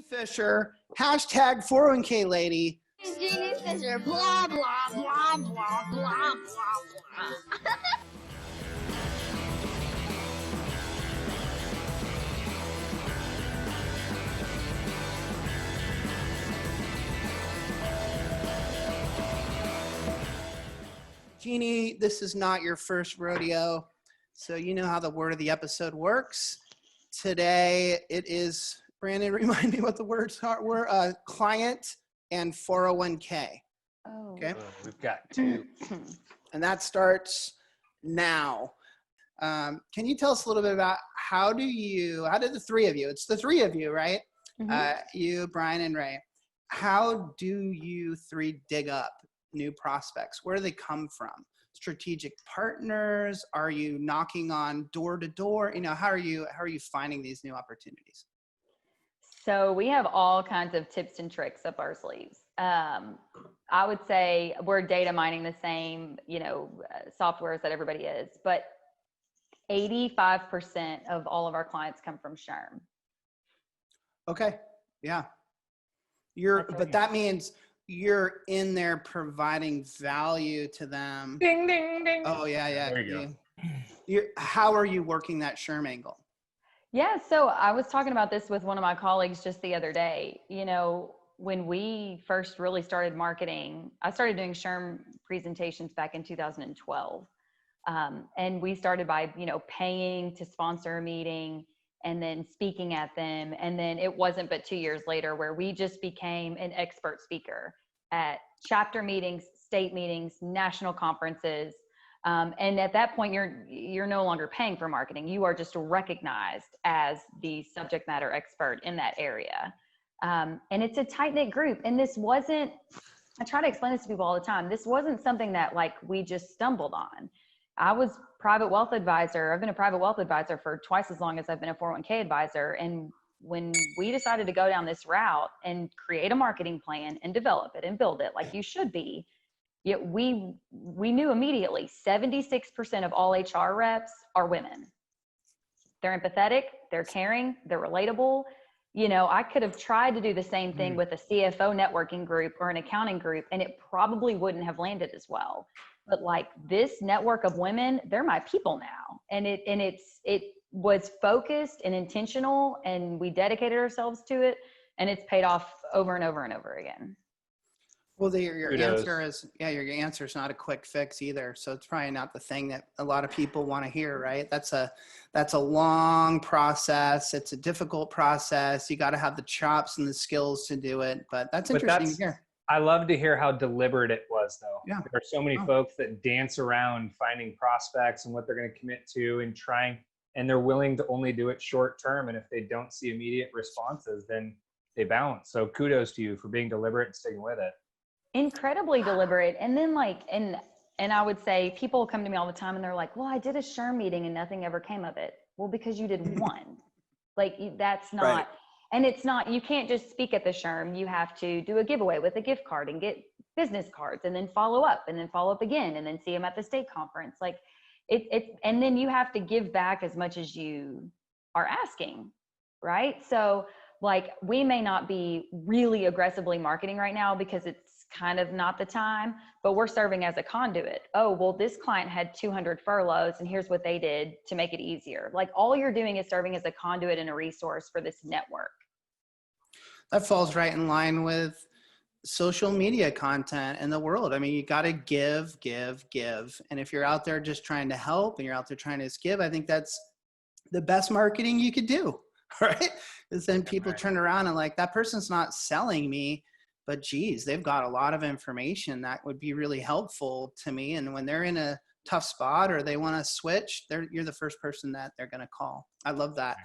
Fisher, hashtag 401k lady. Jeanne Fisher, blah, blah, blah, blah, blah, blah, blah. Jeannie, this is not your first rodeo, so you know how the word of the episode works. Today it is, Brandon, remind me what the words were, client and 401k. Oh. Okay. We've got two. And that starts now. Can you tell us a little bit about how did the three of you, it's the three of you, right? Mhm. You, Brian, and Ray. How do you three dig up new prospects? Where do they come from? Strategic partners? Are you knocking on door to door? How are you finding these new opportunities? So we have all kinds of tips and tricks up our sleeves. I would say we're data mining the same, softwares that everybody is, but 85% of all of our clients come from SHRM. Okay. Yeah. But that means you're in there providing value to them. Ding, ding, ding. Oh yeah. There you go. How are you working that SHRM angle? Yeah, so I was talking about this with one of my colleagues just the other day. When we first really started marketing, I started doing SHRM presentations back in 2012. And we started by, paying to sponsor a meeting and then speaking at them. And then it wasn't but 2 years later where we just became an expert speaker at chapter meetings, state meetings, national conferences. And at that point, you're no longer paying for marketing. You are just recognized as the subject matter expert in that area. And it's a tight-knit group. And I try to explain this to people all the time. This wasn't something that we just stumbled on. I was private wealth advisor. I've been a private wealth advisor for twice as long as I've been a 401k advisor. And when we decided to go down this route and create a marketing plan and develop it and build it like you should be, yet we knew immediately 76% of all HR reps are women. They're empathetic, they're caring, they're relatable. I could have tried to do the same thing with a CFO networking group or an accounting group, and it probably wouldn't have landed as well. But this network of women, they're my people now. And it was focused and intentional, and we dedicated ourselves to it, and it's paid off over and over and over again. Well, your answer is not a quick fix either. So it's probably not the thing that a lot of people want to hear, right? That's a long process. It's a difficult process. You got to have the chops and the skills to do it, but that's interesting to hear. I love to hear how deliberate it was, though. Yeah. There are so many folks that dance around finding prospects and what they're going to commit to and trying, and they're willing to only do it short term. And if they don't see immediate responses, then they bounce. So kudos to you for being deliberate and sticking with it. Incredibly deliberate. And then and I would say people come to me all the time and they're like, well, I did a SHRM meeting and nothing ever came of it. Well, because you did one. That's not, right. And it's not, you can't just speak at the SHRM. You have to do a giveaway with a gift card and get business cards and then follow up again and then see them at the state conference. And then you have to give back as much as you are asking, right? So we may not be really aggressively marketing right now because it's kind of not the time, but we're serving as a conduit. Oh, well, this client had 200 furloughs and here's what they did to make it easier. All you're doing is serving as a conduit and a resource for this network. That falls right in line with social media content in the world. I mean, you got to give. And if you're out there just trying to help and you're out there trying to give, I think that's the best marketing you could do, right? Because then people turn around and that person's not selling me, but geez, they've got a lot of information that would be really helpful to me. And when they're in a tough spot or they want to switch, you're the first person that they're going to call. I love that.